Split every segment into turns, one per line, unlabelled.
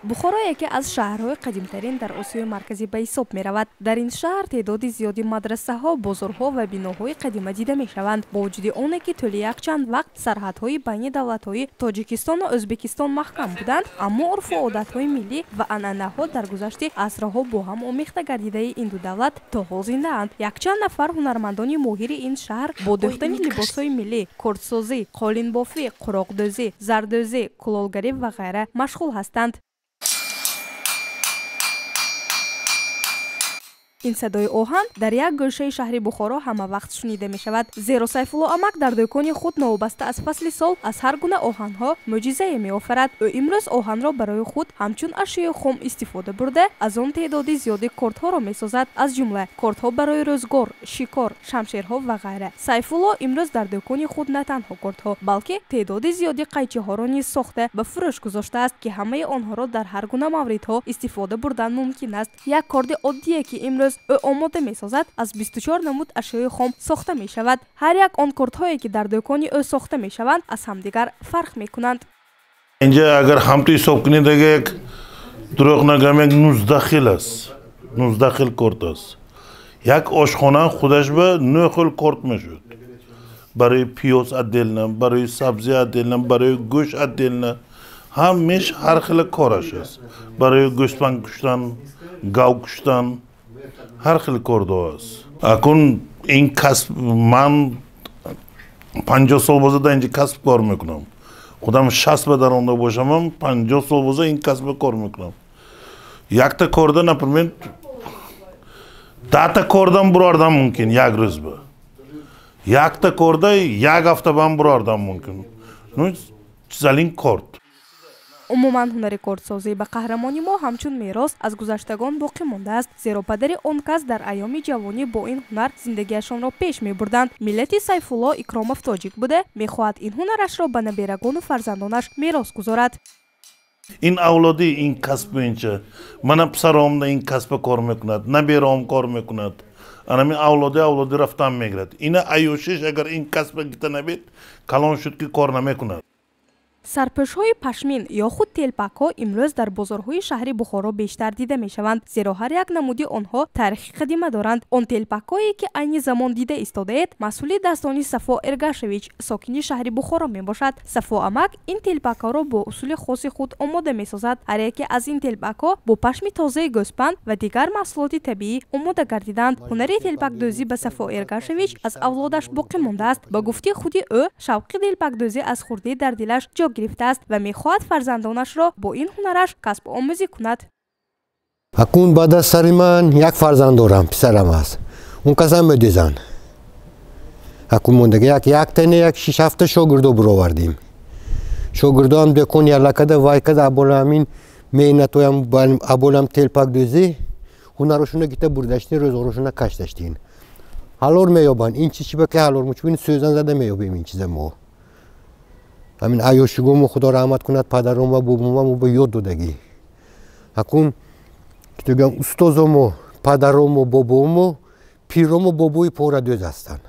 бухоро яке аз шаҳрҳои қадимтарин дар осиёи марказӣ ба ҳисоб меравад. дар ин шаҳр теъдоди зиёди мадрасаҳо, бозорҳо ва биноҳои қадима дида мешаванд. бо вуҷуди оне ки тӯли якчанд вақт сарҳадҳои байни давлатҳои тоҷикистону ӯзбекистон маҳкам буданд, аммо урфу одатҳои миллӣ ва анъанаҳо дар гузашти асрҳо бо ҳам омехта гардидаи ин ду давлат то ҳол зиндаанд. Якчанд нафар ҳунармандони моҳири ин шаҳр бо дӯхтани либосҳои миллӣ, курдсозӣ, қолинбофӣ, қуроқдӯзӣ, зардӯзӣ, кулолгарӣ ва ғайра машғул ҳастанд. ин садои оҳан дар як гӯшаи шаҳри Бухоро ҳама вақт шунида мешавад. зеро Сайфулло Амак дар дӯкони худ новобаста аз фасли сол аз ҳар гуна оҳанҳо мӯъҷизае меофарад. ӯ имрӯз оҳанро барои худ ҳамчун ашёи хом истифода бурда, аз он теъдоди зиёди кортҳоро месозад, аз ҷумла кортҳо барои рӯзгор, шикор, шамшерҳо ва ғайра. Сайфулло имрӯз дар дӯкони худ на танҳо кортҳо, балки теъдоди зиёди қайчиҳоро низ сохта ба фурӯш гузоштааст, ки ҳамаи онҳоро дар ҳар гуна мавридҳо истифода бурдан мумкин аст. Як корди оддие ки имрӯз ӯ омода месозад, аз 24 намуд ашёи хом сохта мешавад. ҳар як он кортҳое ки дар дӯкони ӯ сохта мешаванд, аз ҳамдигар фарқ мекунанд.
инҷа агар ҳамто ҳисоб кунед, як дурӯғ нагӯям, як 19 хел аст. 19 хел корт аст. Як ошхона худаш ба 9 хел корт мешуд. барои пиёз отдельно, барои сабзи отдельно, барои гӯшт отдельно. ҳамеш ҳар хел кораш аст. барои гӯспан куштан, гав куштан, ҳар хел кордо аст. акун ин касб ман 50 сол боза дар инҷа касб кор мекунам. худам 60 ба даромада бошам, 50 сол боза ин касб кор мекунам. якта корда, например, 10 кордам бурордам мумкин як рӯз ба. якта корда як ҳафта бам бурордам мумкин. ну чизалин корд.
умуман ҳунари кортсозӣ ба қаҳрамони мо ҳамчун мерос аз гузаштагон боқӣ мондааст, зеро падари он кас дар айёми ҷавонӣ бо ин ҳунар зиндагиашонро пеш мебурданд. миллати Сайфулло Икромов тоҷик буда, мехоҳад ин ҳунарашро ба наберагону фарзандонаш мерос гузорад.
ин авлоди ин касб боинча мана писаром ин касба кор мекунад, наберам кор мекунад. анами авлоди рафтан мегирад. ина айёшиш агар ин касба гита набед, калон шуд ки кор намекунад.
сарпӯшҳои пашмин ё худ телпакҳо имрӯз дар бозорҳои шаҳри Бухоро бештар дида мешаванд, зеро ҳар як намуди онҳо таърихи қадима доранд. он телпакҳое ки айни замон дида истодаед, масъули дастони Сафо Эргашевич, сокини шаҳри Бухоро мебошад. Сафо Амак ин телпакҳоро бо усули хоси худ омода месозад. ҳар яке аз ин телпакҳо бо пашми тозаи гӯспанд ва дигар маҳсулоти табиӣ омода гардиданд. ҳунари телпакдӯзӣ ба Сафо Эргашевич аз авлодаш боқӣ мондааст. ба гуфти худи ӯ, шавқи телпакдӯзӣ аз хурдӣ дар дилаш ҷо гирифтааст ва мехоҳад фарзандонашро бо ин ҳунараш касбомӯзӣ кунад.
акун баъд аз сари ман як фарзанд дорам, писарам аст. он касам мудизан. акун мондага яктане як 6-7 шогирдо буровардем. шогирдоам дӯкон ялакада вайкада аболамин меҳнатоям аболам телпакдӯзӣ ҳунарошуна гита бурдаштин, рӯзғорошуна кашдаштин. ҳалор меёбанд. ин чӣ ба ки ҳалор мучбин сӯзан зада меёбем ин чиза мо. ҳамин айёшигомо худо раҳмат кунад, падаром ва бобомамо ба ёд додагӣ. акун ки тугам устозомо, падаромо, бобомо, пиромо бобои порадӯз ҳастанд.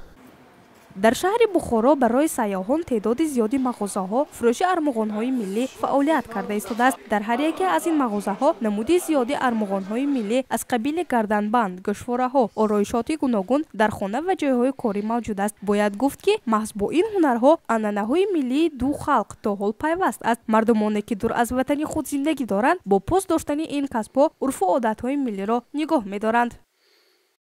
дар шаҳри Бухоро барои сайёҳон теъдоди зиёди мағозаҳо фурӯши армуғонҳои миллӣ фаъолият карда истодааст. дар ҳар яке аз ин мағозаҳо намуди зиёди армуғонҳои миллӣ аз қабили гарданбанд, гӯшвораҳо, ороишоти гуногун дар хона ва ҷойҳои корӣ мавҷуд аст. бояд гуфт ки маҳз бо ин ҳунарҳо анъанаҳои миллии ду халқ то ҳол пайваст аст. мардумоне ки дур аз ватани худ зиндагӣ доранд, бо пост доштани ин касбҳо урфу одатҳои миллиро нигоҳ медоранд.